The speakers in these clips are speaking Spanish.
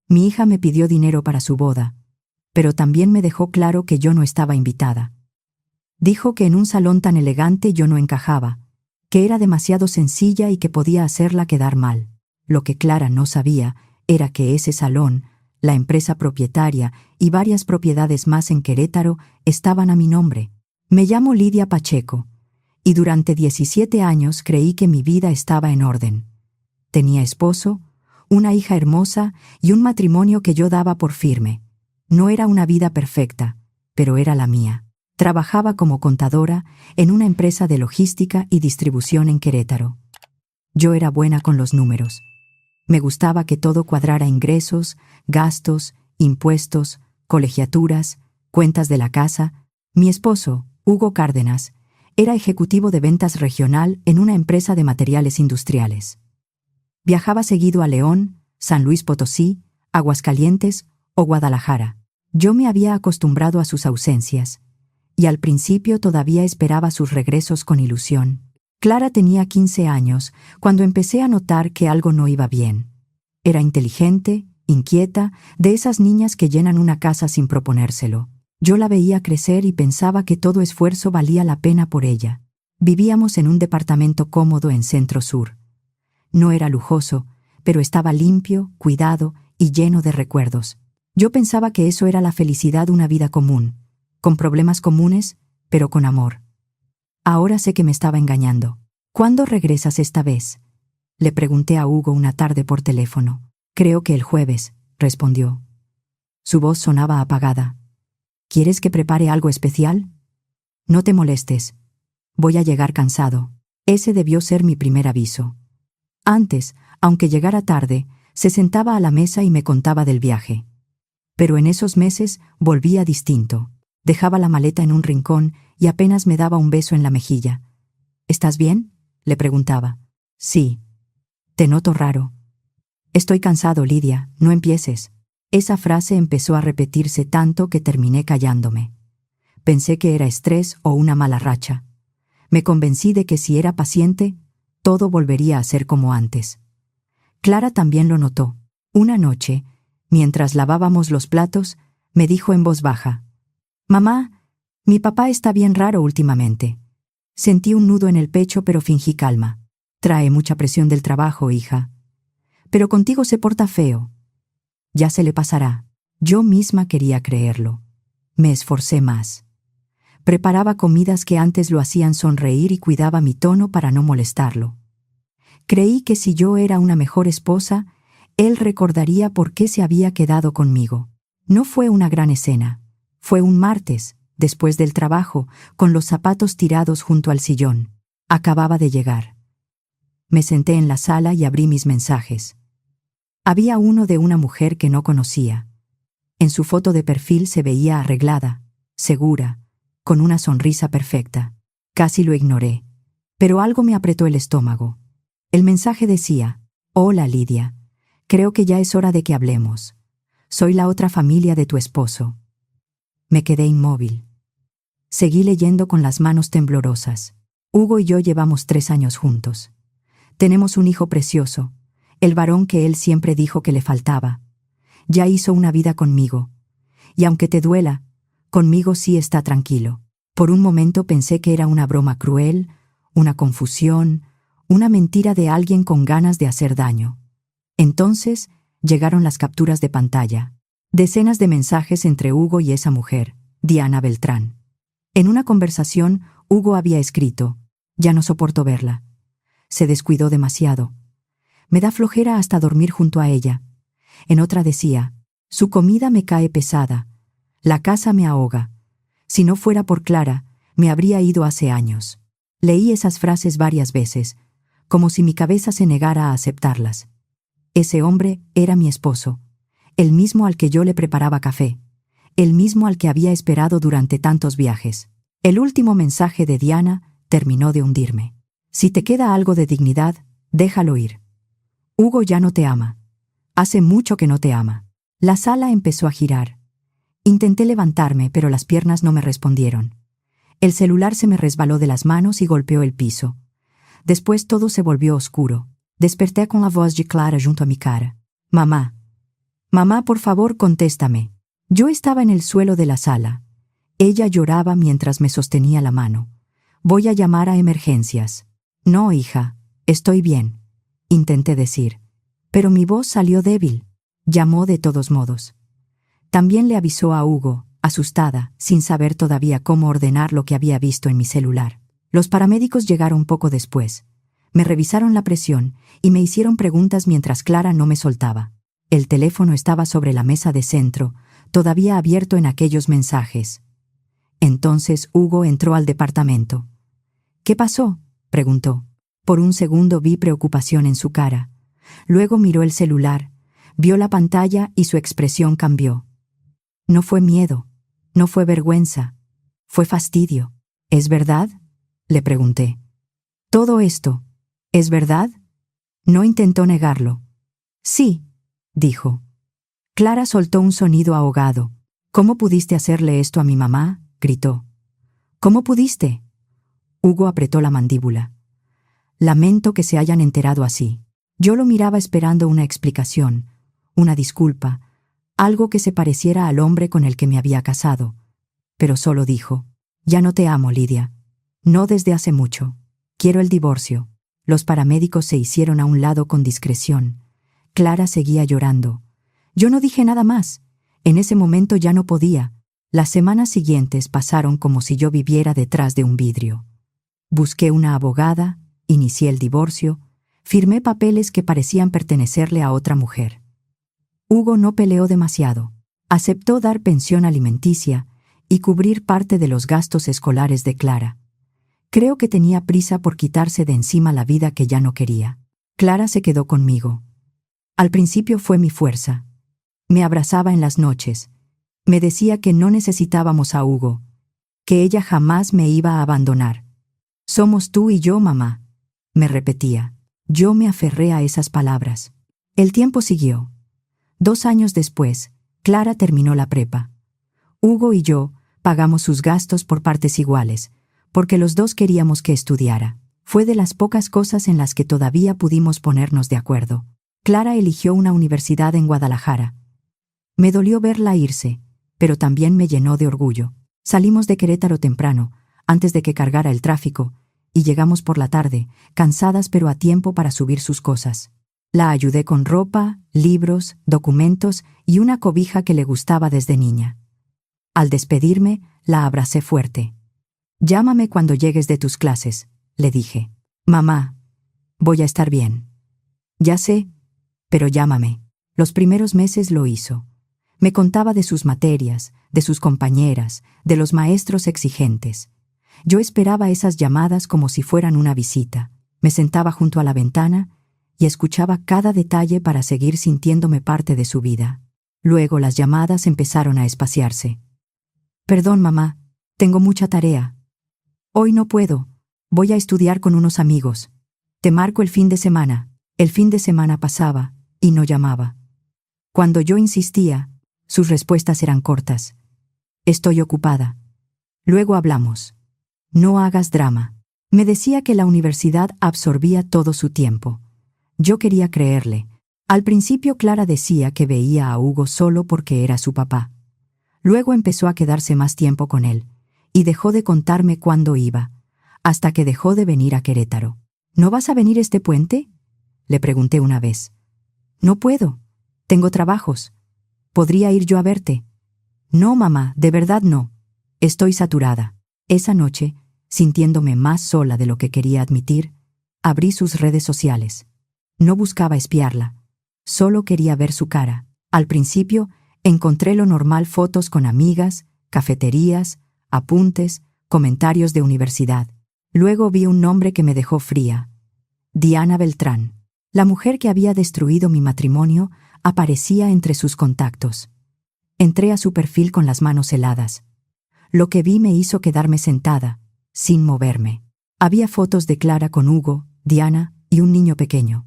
Mi hija me pidió dinero para su boda, pero también me dejó claro que yo no estaba invitada. Dijo que en un salón tan elegante yo no encajaba, que era demasiado sencilla y que podía hacerla quedar mal. Lo que Clara no sabía era que ese salón, la empresa propietaria y varias propiedades más en Querétaro estaban a mi nombre. Me llamo Lidia Pacheco, y durante 17 años creí que mi vida estaba en orden. Tenía esposo, una hija hermosa y un matrimonio que yo daba por firme. No era una vida perfecta, pero era la mía. Trabajaba como contadora en una empresa de logística y distribución en Querétaro. Yo era buena con los números. Me gustaba que todo cuadrara: ingresos, gastos, impuestos, colegiaturas, cuentas de la casa. Mi esposo, Hugo Cárdenas, era ejecutivo de ventas regional en una empresa de materiales industriales. Viajaba seguido a León, San Luis Potosí, Aguascalientes o Guadalajara. Yo me había acostumbrado a sus ausencias, y al principio todavía esperaba sus regresos con ilusión. Clara tenía 15 años cuando empecé a notar que algo no iba bien. Era inteligente, inquieta, de esas niñas que llenan una casa sin proponérselo. Yo la veía crecer y pensaba que todo esfuerzo valía la pena por ella. Vivíamos en un departamento cómodo en Centro Sur. No era lujoso, pero estaba limpio, cuidado y lleno de recuerdos. Yo pensaba que eso era la felicidad, una vida común, con problemas comunes, pero con amor. Ahora sé que me estaba engañando. ¿Cuándo regresas esta vez?, le pregunté a Hugo una tarde por teléfono. Creo que el jueves, respondió. Su voz sonaba apagada. ¿Quieres que prepare algo especial? No te molestes. Voy a llegar cansado. Ese debió ser mi primer aviso. Antes, aunque llegara tarde, se sentaba a la mesa y me contaba del viaje. Pero en esos meses volvía distinto. Dejaba la maleta en un rincón y apenas me daba un beso en la mejilla. ¿Estás bien?, le preguntaba. Sí. Te noto raro. Estoy cansado, Lidia, no empieces. Esa frase empezó a repetirse tanto que terminé callándome. Pensé que era estrés o una mala racha. Me convencí de que si era paciente, todo volvería a ser como antes. Clara también lo notó. Una noche, mientras lavábamos los platos, me dijo en voz baja: «Mamá, mi papá está bien raro últimamente». Sentí un nudo en el pecho, pero fingí calma. «Trae mucha presión del trabajo, hija. Pero contigo se porta feo. Ya se le pasará». Yo misma quería creerlo. Me esforcé más. Preparaba comidas que antes lo hacían sonreír y cuidaba mi tono para no molestarlo. Creí que si yo era una mejor esposa, él recordaría por qué se había quedado conmigo. No fue una gran escena. Fue un martes, después del trabajo, con los zapatos tirados junto al sillón. Acababa de llegar. Me senté en la sala y abrí mis mensajes. Había uno de una mujer que no conocía. En su foto de perfil se veía arreglada, segura, con una sonrisa perfecta. Casi lo ignoré, pero algo me apretó el estómago. El mensaje decía: «Hola, Lidia. Creo que ya es hora de que hablemos. Soy la otra familia de tu esposo». Me quedé inmóvil. Seguí leyendo con las manos temblorosas. Hugo y yo llevamos 3 años juntos. Tenemos un hijo precioso, el varón que él siempre dijo que le faltaba. Ya hizo una vida conmigo. Y aunque te duela, conmigo sí está tranquilo. Por un momento pensé que era una broma cruel, una confusión, una mentira de alguien con ganas de hacer daño. Entonces llegaron las capturas de pantalla. Decenas de mensajes entre Hugo y esa mujer, Diana Beltrán. En una conversación, Hugo había escrito: «Ya no soporto verla. Se descuidó demasiado. Me da flojera hasta dormir junto a ella». En otra decía: «Su comida me cae pesada. La casa me ahoga. Si no fuera por Clara, me habría ido hace años». Leí esas frases varias veces, como si mi cabeza se negara a aceptarlas. Ese hombre era mi esposo, el mismo al que yo le preparaba café, el mismo al que había esperado durante tantos viajes. El último mensaje de Diana terminó de hundirme. «Si te queda algo de dignidad, déjalo ir. Hugo ya no te ama. Hace mucho que no te ama». La sala empezó a girar. Intenté levantarme, pero las piernas no me respondieron. El celular se me resbaló de las manos y golpeó el piso. Después todo se volvió oscuro. Desperté con la voz de Clara junto a mi cara. «Mamá, Mamá, por favor, contéstame. Yo estaba en el suelo de la sala. Ella lloraba mientras me sostenía la mano. Voy a llamar a emergencias. No, hija, estoy bien, intenté decir. Pero mi voz salió débil. Llamó de todos modos. También le avisó a Hugo, asustada, sin saber todavía cómo ordenar lo que había visto en mi celular. Los paramédicos llegaron poco después. Me revisaron la presión y me hicieron preguntas mientras Clara no me soltaba. El teléfono estaba sobre la mesa de centro, todavía abierto en aquellos mensajes. Entonces Hugo entró al departamento. ¿Qué pasó?, preguntó. Por un segundo vi preocupación en su cara. Luego miró el celular, vio la pantalla y su expresión cambió. No fue miedo, no fue vergüenza, fue fastidio. ¿Es verdad?, le pregunté. ¿Todo esto es verdad? No intentó negarlo. Sí, dijo. Clara soltó un sonido ahogado. ¿Cómo pudiste hacerle esto a mi mamá?, gritó. ¿Cómo pudiste? Hugo apretó la mandíbula. Lamento que se hayan enterado así. Yo lo miraba esperando una explicación, una disculpa, algo que se pareciera al hombre con el que me había casado. Pero solo dijo: ya no te amo, Lidia. No desde hace mucho. Quiero el divorcio. Los paramédicos se hicieron a un lado con discreción. Clara seguía llorando. Yo no dije nada más. En ese momento ya no podía. Las semanas siguientes pasaron como si yo viviera detrás de un vidrio. Busqué una abogada, inicié el divorcio, firmé papeles que parecían pertenecerle a otra mujer. Hugo no peleó demasiado. Aceptó dar pensión alimenticia y cubrir parte de los gastos escolares de Clara. Creo que tenía prisa por quitarse de encima la vida que ya no quería. Clara se quedó conmigo. Al principio fue mi fuerza. Me abrazaba en las noches. Me decía que no necesitábamos a Hugo, que ella jamás me iba a abandonar. Somos tú y yo, mamá, me repetía. Yo me aferré a esas palabras. El tiempo siguió. 2 años después, Clara terminó la prepa. Hugo y yo pagamos sus gastos por partes iguales, porque los dos queríamos que estudiara. Fue de las pocas cosas en las que todavía pudimos ponernos de acuerdo. Clara eligió una universidad en Guadalajara. Me dolió verla irse, pero también me llenó de orgullo. Salimos de Querétaro temprano, antes de que cargara el tráfico, y llegamos por la tarde, cansadas pero a tiempo para subir sus cosas. La ayudé con ropa, libros, documentos y una cobija que le gustaba desde niña. Al despedirme, la abracé fuerte. Llámame cuando llegues de tus clases, le dije. Mamá, voy a estar bien. Ya sé, pero llámame. Los primeros meses lo hizo. Me contaba de sus materias, de sus compañeras, de los maestros exigentes. Yo esperaba esas llamadas como si fueran una visita. Me sentaba junto a la ventana y escuchaba cada detalle para seguir sintiéndome parte de su vida. Luego las llamadas empezaron a espaciarse. Perdón, mamá, tengo mucha tarea. Hoy no puedo. Voy a estudiar con unos amigos. Te marco el fin de semana. El fin de semana pasaba y no llamaba. Cuando yo insistía, sus respuestas eran cortas. Estoy ocupada. Luego hablamos. No hagas drama. Me decía que la universidad absorbía todo su tiempo. Yo quería creerle. Al principio Clara decía que veía a Hugo solo porque era su papá. Luego empezó a quedarse más tiempo con él, y dejó de contarme cuándo iba, hasta que dejó de venir a Querétaro. ¿No vas a venir este puente?, le pregunté una vez. No puedo. Tengo trabajos. ¿Podría ir yo a verte? No, mamá, de verdad no. Estoy saturada. Esa noche, sintiéndome más sola de lo que quería admitir, abrí sus redes sociales. No buscaba espiarla. Solo quería ver su cara. Al principio, encontré lo normal: fotos con amigas, cafeterías, apuntes, comentarios de universidad. Luego vi un nombre que me dejó fría. Diana Beltrán. La mujer que había destruido mi matrimonio aparecía entre sus contactos. Entré a su perfil con las manos heladas. Lo que vi me hizo quedarme sentada, sin moverme. Había fotos de Clara con Hugo, Diana y un niño pequeño.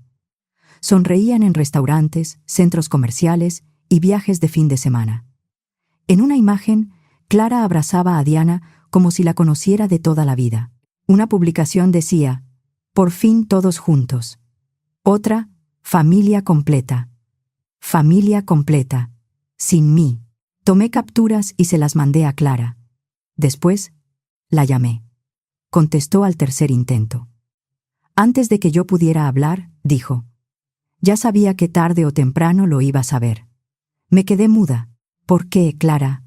Sonreían en restaurantes, centros comerciales y viajes de fin de semana. En una imagen, Clara abrazaba a Diana como si la conociera de toda la vida. Una publicación decía: por fin todos juntos. Otra: familia completa. Familia completa. Sin mí. Tomé capturas y se las mandé a Clara. Después, la llamé. Contestó al tercer intento. Antes de que yo pudiera hablar, dijo: ya sabía que tarde o temprano lo iba a saber. Me quedé muda. ¿Por qué, Clara?,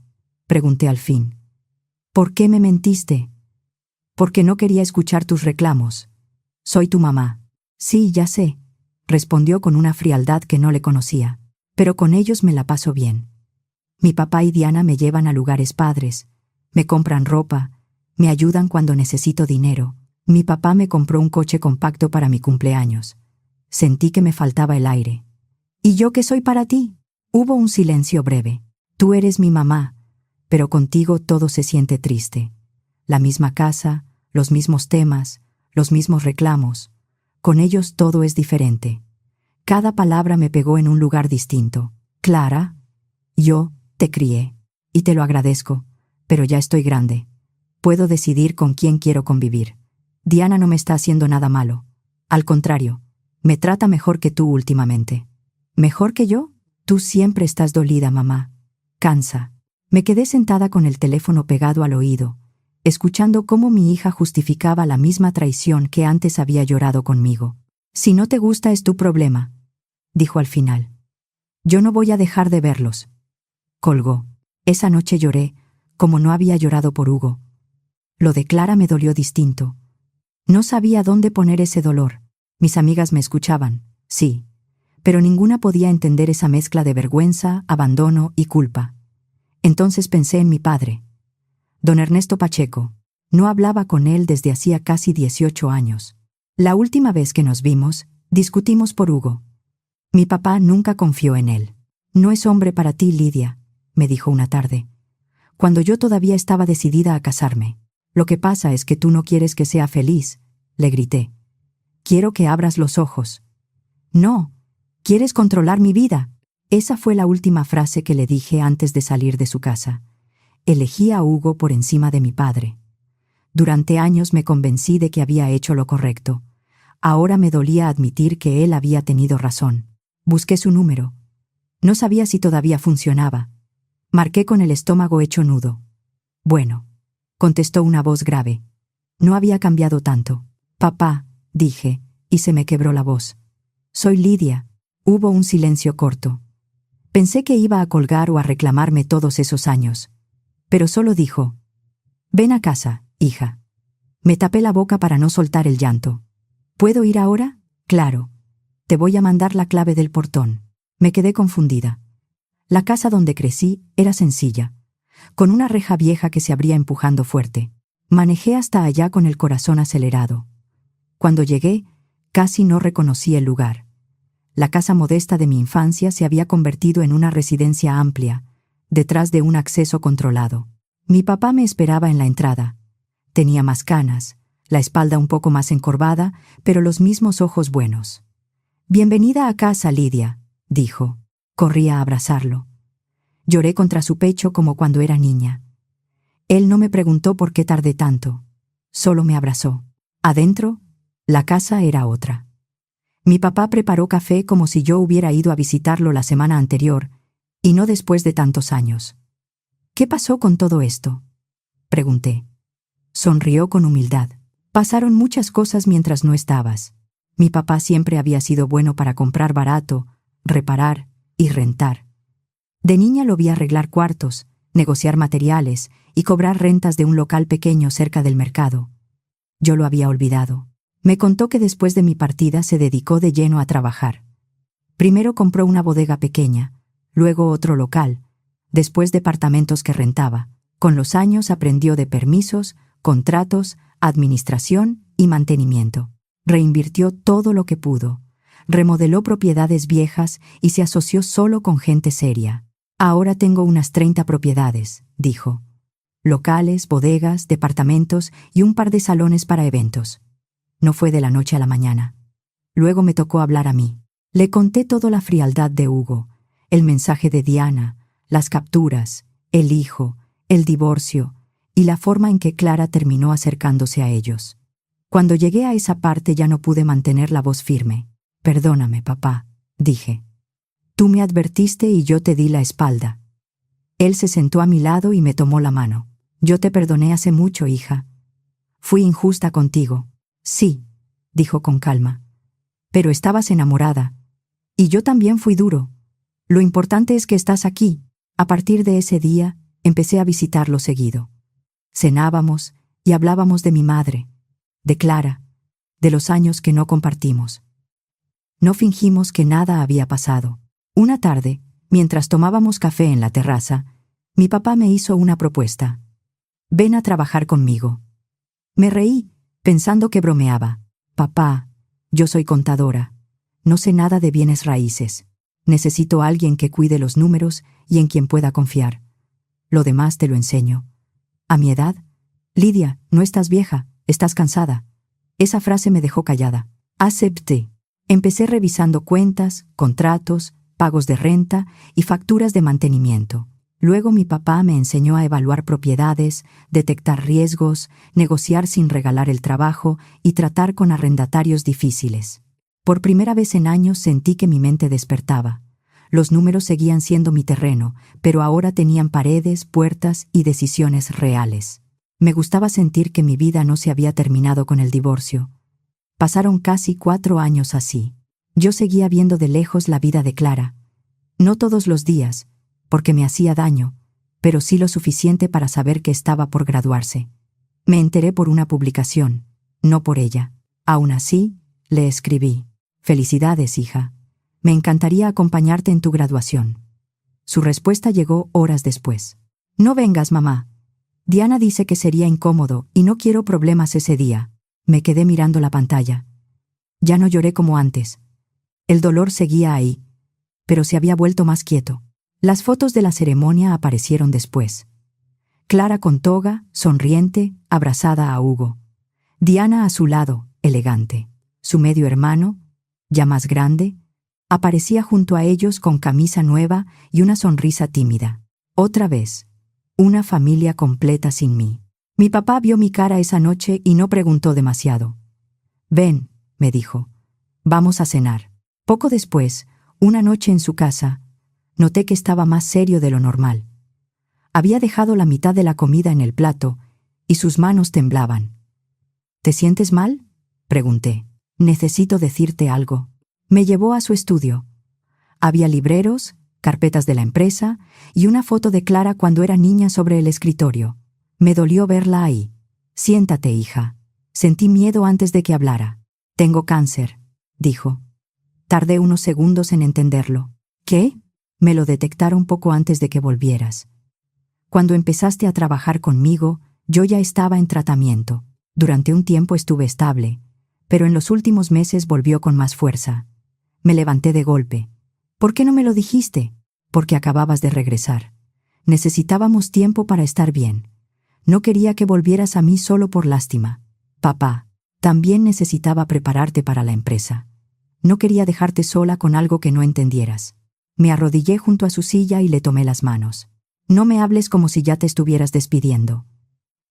pregunté al fin. ¿Por qué me mentiste? Porque no quería escuchar tus reclamos. Soy tu mamá. Sí, ya sé, respondió con una frialdad que no le conocía. Pero con ellos me la paso bien. Mi papá y Diana me llevan a lugares padres, me compran ropa, me ayudan cuando necesito dinero. Mi papá me compró un coche compacto para mi cumpleaños. Sentí que me faltaba el aire. ¿Y yo qué soy para ti? Hubo un silencio breve. Tú eres mi mamá, pero contigo todo se siente triste. La misma casa, los mismos temas, los mismos reclamos. Con ellos todo es diferente. Cada palabra me pegó en un lugar distinto. Clara, yo te crié, y te lo agradezco, pero ya estoy grande. Puedo decidir con quién quiero convivir. Diana no me está haciendo nada malo. Al contrario, me trata mejor que tú últimamente. ¿Mejor que yo? Tú siempre estás dolida, mamá. Cansa. Me quedé sentada con el teléfono pegado al oído, escuchando cómo mi hija justificaba la misma traición que antes había llorado conmigo. Si no te gusta es tu problema, dijo al final. Yo no voy a dejar de verlos. Colgó. Esa noche lloré, como no había llorado por Hugo. Lo de Clara me dolió distinto. No sabía dónde poner ese dolor. Mis amigas me escuchaban, sí, pero ninguna podía entender esa mezcla de vergüenza, abandono y culpa. Entonces pensé en mi padre, don Ernesto Pacheco. No hablaba con él desde hacía casi 18 años. La última vez que nos vimos, discutimos por Hugo. Mi papá nunca confió en él. No es hombre para ti, Lidia, me dijo una tarde, cuando yo todavía estaba decidida a casarme. Lo que pasa es que tú no quieres que sea feliz, le grité. Quiero que abras los ojos. No, quieres controlar mi vida. Esa fue la última frase que le dije antes de salir de su casa. Elegí a Hugo por encima de mi padre. Durante años me convencí de que había hecho lo correcto. Ahora me dolía admitir que él había tenido razón. Busqué su número. No sabía si todavía funcionaba. Marqué con el estómago hecho nudo. Bueno, contestó una voz grave. No había cambiado tanto. Papá, dije, y se me quebró la voz. Soy Lidia. Hubo un silencio corto. Pensé que iba a colgar o a reclamarme todos esos años. Pero solo dijo: ven a casa, hija. Me tapé la boca para no soltar el llanto. ¿Puedo ir ahora? Claro. Te voy a mandar la clave del portón. Me quedé confundida. La casa donde crecí era sencilla, con una reja vieja que se abría empujando fuerte. Manejé hasta allá con el corazón acelerado. Cuando llegué, casi no reconocí el lugar. La casa modesta de mi infancia se había convertido en una residencia amplia, detrás de un acceso controlado. Mi papá me esperaba en la entrada. Tenía más canas, la espalda un poco más encorvada, pero los mismos ojos buenos. Bienvenida a casa, Lidia, dijo. Corrí a abrazarlo. Lloré contra su pecho como cuando era niña. Él no me preguntó por qué tardé tanto. Solo me abrazó. Adentro, la casa era otra. Mi papá preparó café como si yo hubiera ido a visitarlo la semana anterior, y no después de tantos años. ¿Qué pasó con todo esto?, pregunté. Sonrió con humildad. Pasaron muchas cosas mientras no estabas. Mi papá siempre había sido bueno para comprar barato, reparar y rentar. De niña lo vi arreglar cuartos, negociar materiales y cobrar rentas de un local pequeño cerca del mercado. Yo lo había olvidado. Me contó que después de mi partida se dedicó de lleno a trabajar. Primero compró una bodega pequeña, luego otro local, después departamentos que rentaba. Con los años aprendió de permisos, contratos, administración y mantenimiento. Reinvirtió todo lo que pudo. Remodeló propiedades viejas y se asoció solo con gente seria. Ahora tengo unas 30 propiedades, dijo. Locales, bodegas, departamentos y un par de salones para eventos. No fue de la noche a la mañana. Luego me tocó hablar a mí. Le conté toda la frialdad de Hugo, el mensaje de Diana, las capturas, el hijo, el divorcio y la forma en que Clara terminó acercándose a ellos. Cuando llegué a esa parte ya no pude mantener la voz firme. Perdóname, papá, dije. Tú me advertiste y yo te di la espalda. Él se sentó a mi lado y me tomó la mano. Yo te perdoné hace mucho, hija. Fui injusta contigo. Sí, dijo con calma. Pero estabas enamorada. Y yo también fui duro. Lo importante es que estás aquí. A partir de ese día, empecé a visitarlo seguido. Cenábamos y hablábamos de mi madre, de Clara, de los años que no compartimos. No fingimos que nada había pasado. Una tarde, mientras tomábamos café en la terraza, mi papá me hizo una propuesta. Ven a trabajar conmigo. Me reí, pensando que bromeaba. Papá, yo soy contadora. No sé nada de bienes raíces. Necesito a alguien que cuide los números y en quien pueda confiar. Lo demás te lo enseño. A mi edad, Lidia, no estás vieja, estás cansada. Esa frase me dejó callada. Acepté. Empecé revisando cuentas, contratos, pagos de renta y facturas de mantenimiento. Luego mi papá me enseñó a evaluar propiedades, detectar riesgos, negociar sin regalar el trabajo y tratar con arrendatarios difíciles. Por primera vez en años sentí que mi mente despertaba. Los números seguían siendo mi terreno, pero ahora tenían paredes, puertas y decisiones reales. Me gustaba sentir que mi vida no se había terminado con el divorcio. Pasaron casi 4 años así. Yo seguía viendo de lejos la vida de Clara. No todos los días, porque me hacía daño, pero sí lo suficiente para saber que estaba por graduarse. Me enteré por una publicación, no por ella. Aún así, le escribí. Felicidades, hija. Me encantaría acompañarte en tu graduación. Su respuesta llegó horas después. No vengas, mamá. Diana dice que sería incómodo y no quiero problemas ese día. Me quedé mirando la pantalla. Ya no lloré como antes. El dolor seguía ahí, pero se había vuelto más quieto. Las fotos de la ceremonia aparecieron después. Clara con toga, sonriente, abrazada a Hugo. Diana a su lado, elegante. Su medio hermano, ya más grande, aparecía junto a ellos con camisa nueva y una sonrisa tímida. Otra vez, una familia completa sin mí. Mi papá vio mi cara esa noche y no preguntó demasiado. Ven, me dijo. Vamos a cenar. Poco después, una noche en su casa, noté que estaba más serio de lo normal. Había dejado la mitad de la comida en el plato y sus manos temblaban. ¿Te sientes mal?, pregunté. Necesito decirte algo. Me llevó a su estudio. Había libreros, carpetas de la empresa y una foto de Clara cuando era niña sobre el escritorio. Me dolió verla ahí. Siéntate, hija. Sentí miedo antes de que hablara. Tengo cáncer, dijo. Tardé unos segundos en entenderlo. ¿Qué? Me lo detectaron poco antes de que volvieras. Cuando empezaste a trabajar conmigo, yo ya estaba en tratamiento. Durante un tiempo estuve estable, pero en los últimos meses volvió con más fuerza. Me levanté de golpe. ¿Por qué no me lo dijiste? Porque acababas de regresar. Necesitábamos tiempo para estar bien. No quería que volvieras a mí solo por lástima. Papá, también necesitaba prepararte para la empresa. No quería dejarte sola con algo que no entendieras. Me arrodillé junto a su silla y le tomé las manos. No me hables como si ya te estuvieras despidiendo.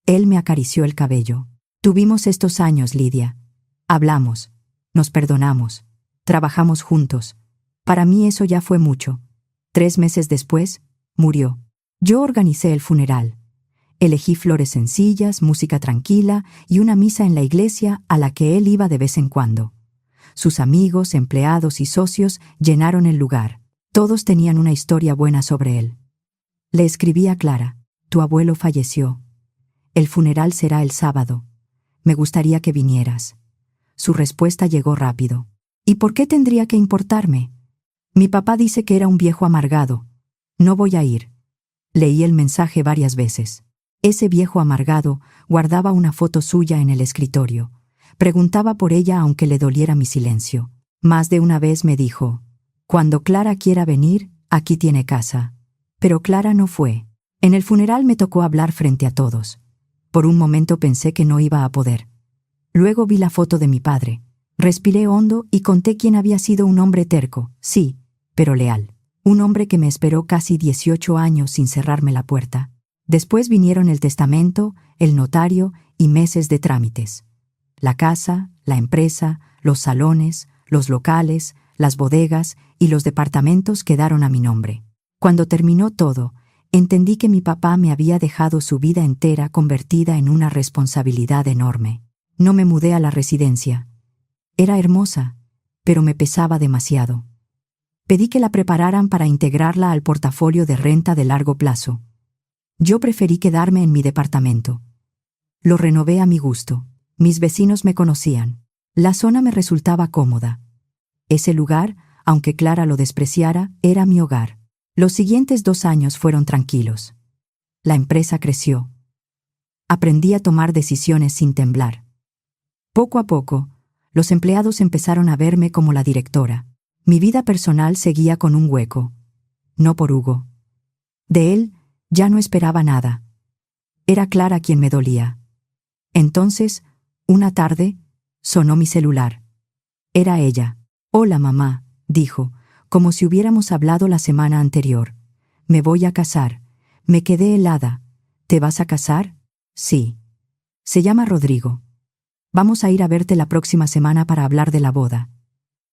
Él me acarició el cabello. Tuvimos estos años, Lidia. Hablamos, nos perdonamos, trabajamos juntos. Para mí eso ya fue mucho. 3 meses después, murió. Yo organicé el funeral. Elegí flores sencillas, música tranquila y una misa en la iglesia a la que él iba de vez en cuando. Sus amigos, empleados y socios llenaron el lugar. Todos tenían una historia buena sobre él. Le escribí a Clara. Tu abuelo falleció. El funeral será el sábado. Me gustaría que vinieras. Su respuesta llegó rápido. ¿Y por qué tendría que importarme? Mi papá dice que era un viejo amargado. No voy a ir. Leí el mensaje varias veces. Ese viejo amargado guardaba una foto suya en el escritorio. Preguntaba por ella aunque le doliera mi silencio. Más de una vez me dijo, cuando Clara quiera venir, aquí tiene casa. Pero Clara no fue. En el funeral me tocó hablar frente a todos. Por un momento pensé que no iba a poder. Luego vi la foto de mi padre. Respiré hondo y conté quién había sido un hombre terco, sí, pero leal. Un hombre que me esperó casi 18 años sin cerrarme la puerta. Después vinieron el testamento, el notario y meses de trámites. La casa, la empresa, los salones, los locales, las bodegas y los departamentos quedaron a mi nombre. Cuando terminó todo, entendí que mi papá me había dejado su vida entera convertida en una responsabilidad enorme. No me mudé a la residencia. Era hermosa, pero me pesaba demasiado. Pedí que la prepararan para integrarla al portafolio de renta de largo plazo. Yo preferí quedarme en mi departamento. Lo renové a mi gusto. Mis vecinos me conocían. La zona me resultaba cómoda. Ese lugar, aunque Clara lo despreciara, era mi hogar. Los siguientes 2 años fueron tranquilos. La empresa creció. Aprendí a tomar decisiones sin temblar. Poco a poco, los empleados empezaron a verme como la directora. Mi vida personal seguía con un hueco. No por Hugo. De él, ya no esperaba nada. Era Clara quien me dolía. Entonces, una tarde, sonó mi celular. Era ella. «Hola, mamá», dijo, como si hubiéramos hablado la semana anterior. «Me voy a casar». Me quedé helada. «¿Te vas a casar?» «Sí». «Se llama Rodrigo. Vamos a ir a verte la próxima semana para hablar de la boda.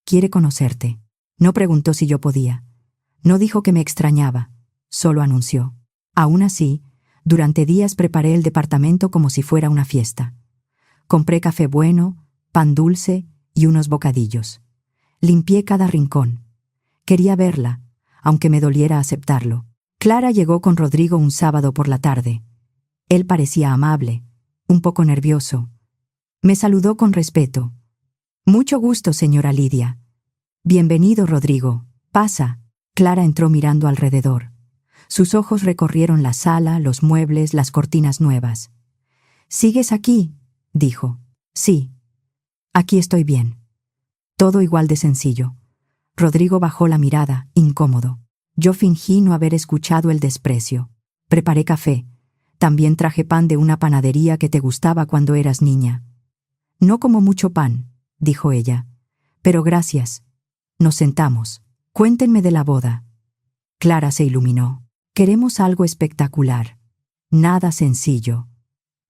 Quiere conocerte». No preguntó si yo podía. No dijo que me extrañaba. Solo anunció. Aún así, durante días preparé el departamento como si fuera una fiesta. Compré café bueno, pan dulce y unos bocadillos. Limpié cada rincón. Quería verla, aunque me doliera aceptarlo. Clara llegó con Rodrigo un sábado por la tarde. Él parecía amable, un poco nervioso. Me saludó con respeto. «Mucho gusto, señora Lidia». «Bienvenido, Rodrigo. Pasa». Clara entró mirando alrededor. Sus ojos recorrieron la sala, los muebles, las cortinas nuevas. «¿Sigues aquí?», dijo. «Sí. Aquí estoy bien». Todo igual de sencillo. Rodrigo bajó la mirada, incómodo. Yo fingí no haber escuchado el desprecio. Preparé café. También traje pan de una panadería que te gustaba cuando eras niña. «No como mucho pan», dijo ella. «Pero gracias». Nos sentamos. «Cuéntenme de la boda». Clara se iluminó. «Queremos algo espectacular. Nada sencillo.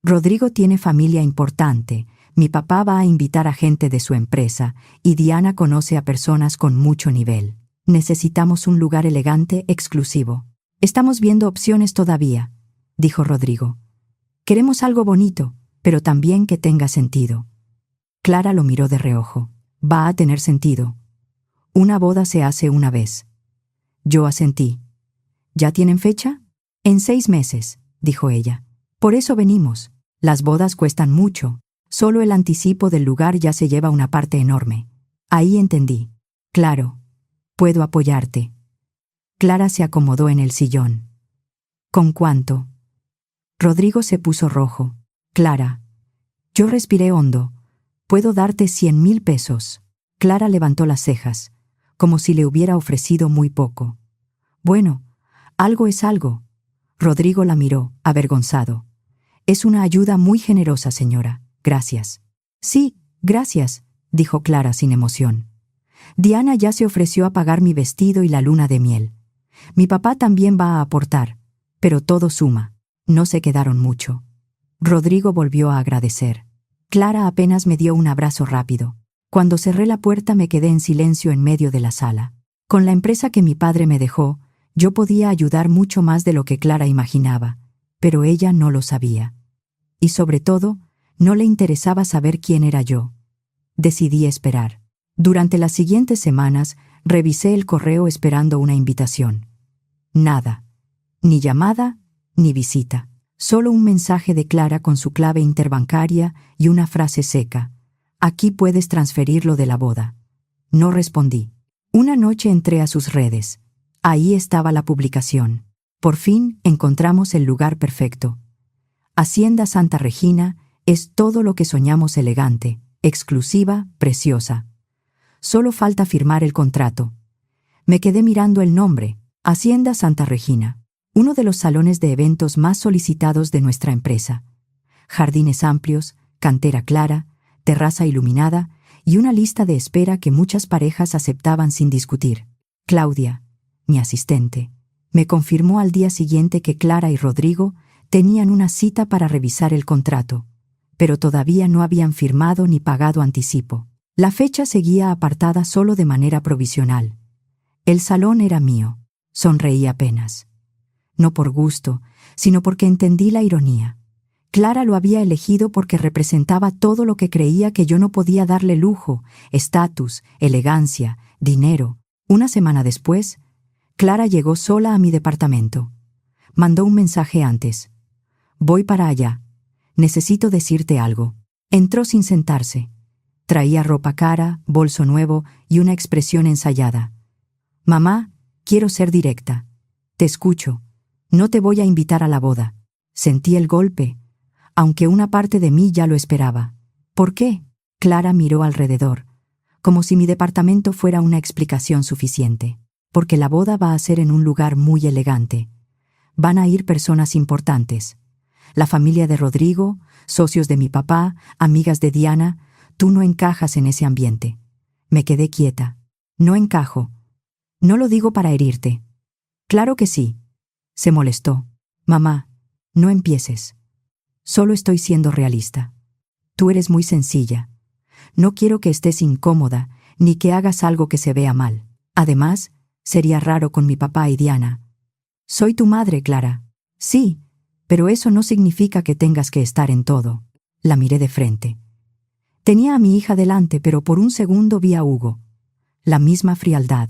Rodrigo tiene familia importante. Mi papá va a invitar a gente de su empresa y Diana conoce a personas con mucho nivel. Necesitamos un lugar elegante, exclusivo. Estamos viendo opciones todavía», dijo Rodrigo. «Queremos algo bonito, pero también que tenga sentido». Clara lo miró de reojo. «Va a tener sentido. Una boda se hace una vez». Yo asentí. «¿Ya tienen fecha?» «En 6 meses», dijo ella. «Por eso venimos. Las bodas cuestan mucho. Solo el anticipo del lugar ya se lleva una parte enorme». Ahí entendí. «Claro. Puedo apoyarte». Clara se acomodó en el sillón. «¿Con cuánto?» Rodrigo se puso rojo. «Clara». Yo respiré hondo. «Puedo darte 100.000 pesos». Clara levantó las cejas, como si le hubiera ofrecido muy poco. «Bueno, algo es algo». Rodrigo la miró, avergonzado. «Es una ayuda muy generosa, señora. Gracias». «Sí, gracias», dijo Clara sin emoción. «Diana ya se ofreció a pagar mi vestido y la luna de miel. Mi papá también va a aportar, pero todo suma». No se quedaron mucho. Rodrigo volvió a agradecer. Clara apenas me dio un abrazo rápido. Cuando cerré la puerta me quedé en silencio en medio de la sala. Con la empresa que mi padre me dejó, yo podía ayudar mucho más de lo que Clara imaginaba, pero ella no lo sabía. Y sobre todo, no le interesaba saber quién era yo. Decidí esperar. Durante las siguientes semanas, revisé el correo esperando una invitación. Nada. Ni llamada, ni visita. Solo un mensaje de Clara con su clave interbancaria y una frase seca. «Aquí puedes transferir lo de la boda». No respondí. Una noche entré a sus redes. Ahí estaba la publicación. Por fin encontramos el lugar perfecto. Hacienda Santa Regina es todo lo que soñamos: elegante, exclusiva, preciosa. Solo falta firmar el contrato. Me quedé mirando el nombre, Hacienda Santa Regina, uno de los salones de eventos más solicitados de nuestra empresa. Jardines amplios, cantera clara, terraza iluminada y una lista de espera que muchas parejas aceptaban sin discutir. Claudia, mi asistente, me confirmó al día siguiente que Clara y Rodrigo tenían una cita para revisar el contrato, pero todavía no habían firmado ni pagado anticipo. La fecha seguía apartada solo de manera provisional. El salón era mío. Sonreí apenas. No por gusto, sino porque entendí la ironía. Clara lo había elegido porque representaba todo lo que creía que yo no podía darle: lujo, estatus, elegancia, dinero. Una semana después, Clara llegó sola a mi departamento. Mandó un mensaje antes. «Voy para allá. Necesito decirte algo». Entró sin sentarse. Traía ropa cara, bolso nuevo y una expresión ensayada. «Mamá, quiero ser directa. Te escucho. No te voy a invitar a la boda». Sentí el golpe, aunque una parte de mí ya lo esperaba. «¿Por qué?». Clara miró alrededor, como si mi departamento fuera una explicación suficiente. «Porque la boda va a ser en un lugar muy elegante. Van a ir personas importantes. La familia de Rodrigo, socios de mi papá, amigas de Diana. Tú no encajas en ese ambiente». Me quedé quieta. «No encajo. No lo digo para herirte». «Claro que sí». Se molestó. «Mamá, no empieces. Solo estoy siendo realista. Tú eres muy sencilla. No quiero que estés incómoda ni que hagas algo que se vea mal. Además, sería raro con mi papá y Diana». «Soy tu madre, Clara». «Sí, pero eso no significa que tengas que estar en todo». La miré de frente. Tenía a mi hija delante, pero por un segundo vi a Hugo. La misma frialdad,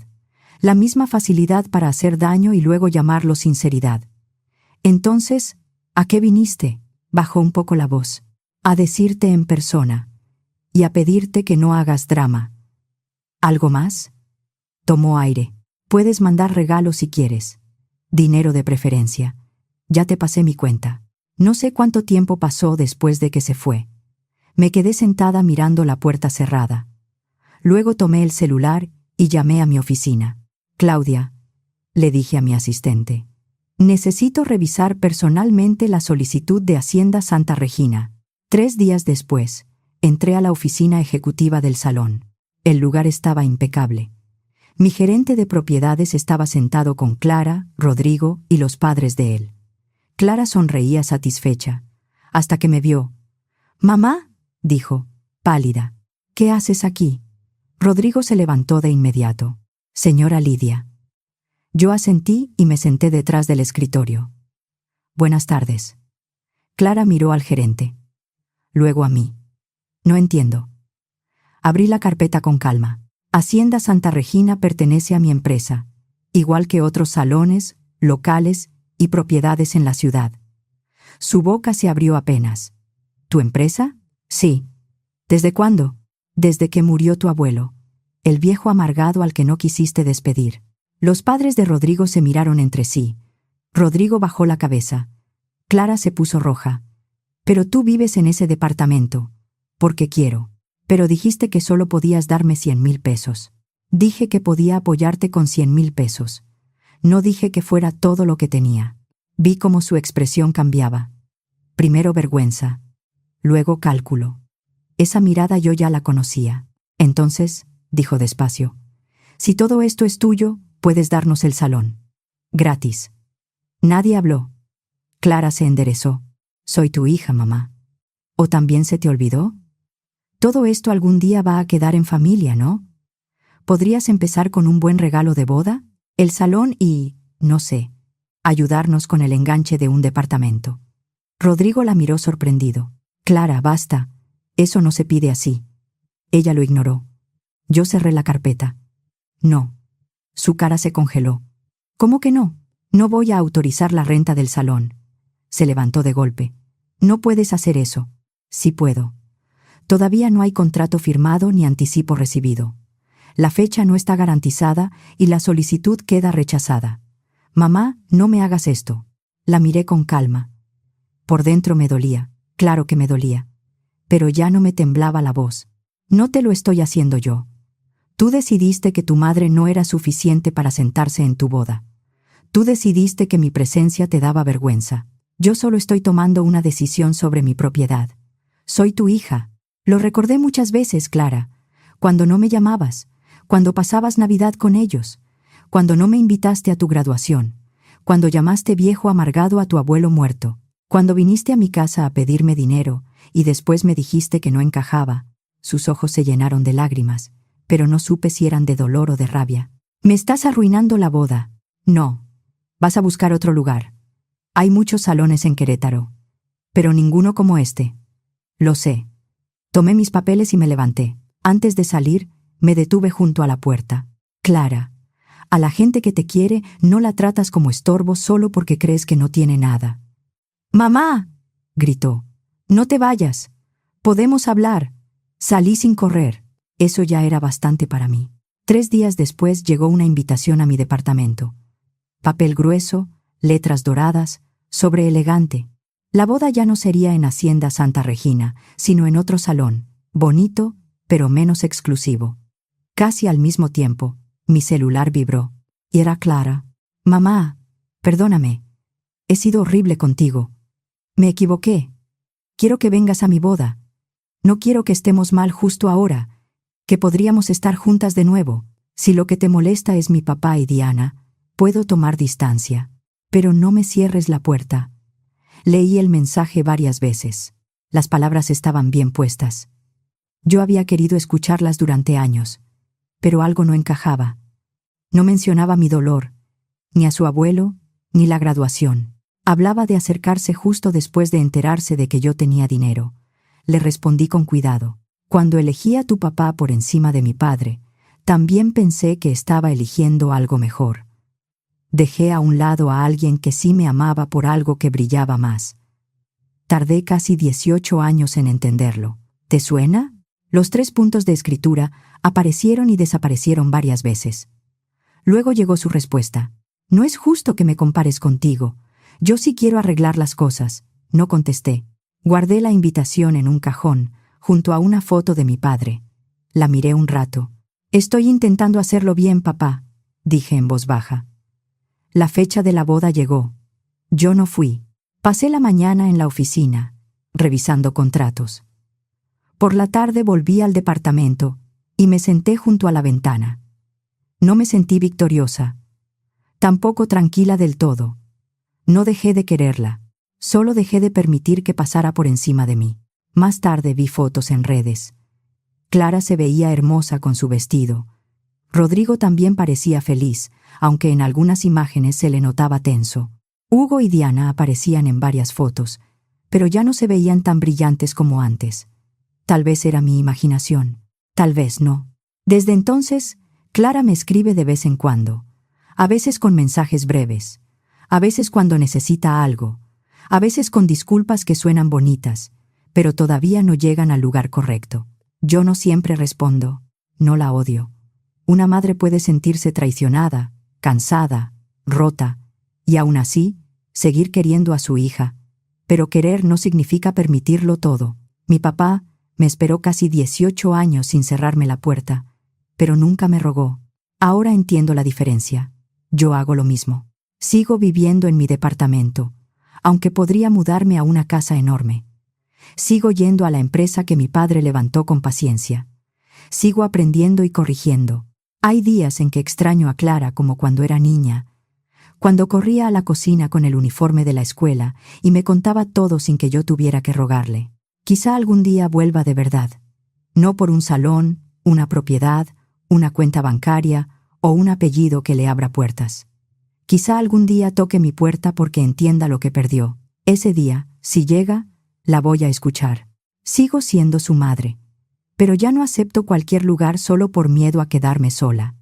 la misma facilidad para hacer daño y luego llamarlo sinceridad. «Entonces, ¿a qué viniste?». Bajó un poco la voz. «A decirte en persona y a pedirte que no hagas drama». «¿Algo más?». Tomó aire. «Puedes mandar regalos si quieres. Dinero de preferencia. Ya te pasé mi cuenta». No sé cuánto tiempo pasó después de que se fue. Me quedé sentada mirando la puerta cerrada. Luego tomé el celular y llamé a mi oficina. «Claudia», le dije a mi asistente, «necesito revisar personalmente la solicitud de Hacienda Santa Regina». 3 días después, entré a la oficina ejecutiva del salón. El lugar estaba impecable. Mi gerente de propiedades estaba sentado con Clara, Rodrigo y los padres de él. Clara sonreía satisfecha, hasta que me vio. «Mamá», dijo, pálida, «¿qué haces aquí?». Rodrigo se levantó de inmediato. «Señora Lidia». Yo asentí y me senté detrás del escritorio. «Buenas tardes». Clara miró al gerente. Luego a mí. «No entiendo». Abrí la carpeta con calma. Hacienda Santa Regina pertenece a mi empresa, igual que otros salones, locales y propiedades en la ciudad. Su boca se abrió apenas. «¿Tu empresa?». «Sí». «¿Desde cuándo?». «Desde que murió tu abuelo, el viejo amargado al que no quisiste despedir». Los padres de Rodrigo se miraron entre sí. Rodrigo bajó la cabeza. Clara se puso roja. «Pero tú vives en ese departamento». «Porque quiero». «Pero dijiste que solo podías darme 100,000 pesos». «Dije que podía apoyarte con 100,000 pesos. No dije que fuera todo lo que tenía». Vi cómo su expresión cambiaba. Primero vergüenza, luego cálculo. Esa mirada yo ya la conocía. «Entonces», dijo despacio, «si todo esto es tuyo, puedes darnos el salón. Gratis». Nadie habló. Clara se enderezó. «Soy tu hija, mamá». «¿O también se te olvidó? Todo esto algún día va a quedar en familia, ¿no? Podrías empezar con un buen regalo de boda, el salón y, no sé, ayudarnos con el enganche de un departamento». Rodrigo la miró sorprendido. «Clara, basta. Eso no se pide así». Ella lo ignoró. Yo cerré la carpeta. «No». Su cara se congeló. «¿Cómo que no? No voy a autorizar la renta del salón». Se levantó de golpe. «No puedes hacer eso». «Sí puedo. Todavía no hay contrato firmado ni anticipo recibido. La fecha no está garantizada y la solicitud queda rechazada. Mamá, no me hagas esto». La miré con calma. Por dentro me dolía, claro que me dolía. Pero ya no me temblaba la voz. «No te lo estoy haciendo yo. Tú decidiste que tu madre no era suficiente para sentarse en tu boda. Tú decidiste que mi presencia te daba vergüenza. Yo solo estoy tomando una decisión sobre mi propiedad. Soy tu hija». Lo recordé muchas veces, Clara, cuando no me llamabas, cuando pasabas Navidad con ellos, cuando no me invitaste a tu graduación, cuando llamaste viejo amargado a tu abuelo muerto, cuando viniste a mi casa a pedirme dinero y después me dijiste que no encajaba. Sus ojos se llenaron de lágrimas, pero no supe si eran de dolor o de rabia. «Me estás arruinando la boda». «No. Vas a buscar otro lugar. Hay muchos salones en Querétaro, pero ninguno como este». «Lo sé». Tomé mis papeles y me levanté. Antes de salir, me detuve junto a la puerta. «Clara, a la gente que te quiere no la tratas como estorbo solo porque crees que no tiene nada». «¡Mamá!», gritó. «No te vayas. Podemos hablar». Salí sin correr. Eso ya era bastante para mí. 3 días después llegó una invitación a mi departamento. Papel grueso, letras doradas, sobre elegante. La boda ya no sería en Hacienda Santa Regina, sino en otro salón, bonito, pero menos exclusivo. Casi al mismo tiempo, mi celular vibró. Y era Clara. «Mamá, perdóname. He sido horrible contigo. Me equivoqué. Quiero que vengas a mi boda. No quiero que estemos mal justo ahora, que podríamos estar juntas de nuevo. Si lo que te molesta es mi papá y Diana, puedo tomar distancia. Pero no me cierres la puerta». Leí el mensaje varias veces. Las palabras estaban bien puestas. Yo había querido escucharlas durante años, pero algo no encajaba. No mencionaba mi dolor, ni a su abuelo, ni la graduación. Hablaba de acercarse justo después de enterarse de que yo tenía dinero. Le respondí con cuidado. «Cuando elegí a tu papá por encima de mi padre, también pensé que estaba eligiendo algo mejor. Dejé a un lado a alguien que sí me amaba por algo que brillaba más. Tardé casi 18 años en entenderlo. ¿Te suena?». Los 3 puntos de escritura aparecieron y desaparecieron varias veces. Luego llegó su respuesta. «No es justo que me compares contigo. Yo sí quiero arreglar las cosas». No contesté. Guardé la invitación en un cajón, junto a una foto de mi padre. La miré un rato. «Estoy intentando hacerlo bien, papá», dije en voz baja. La fecha de la boda llegó. Yo no fui. Pasé la mañana en la oficina, revisando contratos. Por la tarde volví al departamento y me senté junto a la ventana. No me sentí victoriosa, tampoco tranquila del todo. No dejé de quererla, solo dejé de permitir que pasara por encima de mí. Más tarde vi fotos en redes. Clara se veía hermosa con su vestido. Rodrigo también parecía feliz, aunque en algunas imágenes se le notaba tenso. Hugo y Diana aparecían en varias fotos, pero ya no se veían tan brillantes como antes. Tal vez era mi imaginación, tal vez no. Desde entonces, Clara me escribe de vez en cuando, a veces con mensajes breves, a veces cuando necesita algo, a veces con disculpas que suenan bonitas, pero todavía no llegan al lugar correcto. Yo no siempre respondo, no la odio. Una madre puede sentirse traicionada, cansada, rota, y aún así, seguir queriendo a su hija. Pero querer no significa permitirlo todo. Mi papá me esperó casi 18 años sin cerrarme la puerta, pero nunca me rogó. Ahora entiendo la diferencia. Yo hago lo mismo. Sigo viviendo en mi departamento, aunque podría mudarme a una casa enorme. Sigo yendo a la empresa que mi padre levantó con paciencia. Sigo aprendiendo y corrigiendo. Hay días en que extraño a Clara como cuando era niña, cuando corría a la cocina con el uniforme de la escuela y me contaba todo sin que yo tuviera que rogarle. Quizá algún día vuelva de verdad, no por un salón, una propiedad, una cuenta bancaria o un apellido que le abra puertas. Quizá algún día toque mi puerta porque entienda lo que perdió. Ese día, si llega, la voy a escuchar. Sigo siendo su madre, pero ya no acepto cualquier lugar solo por miedo a quedarme sola.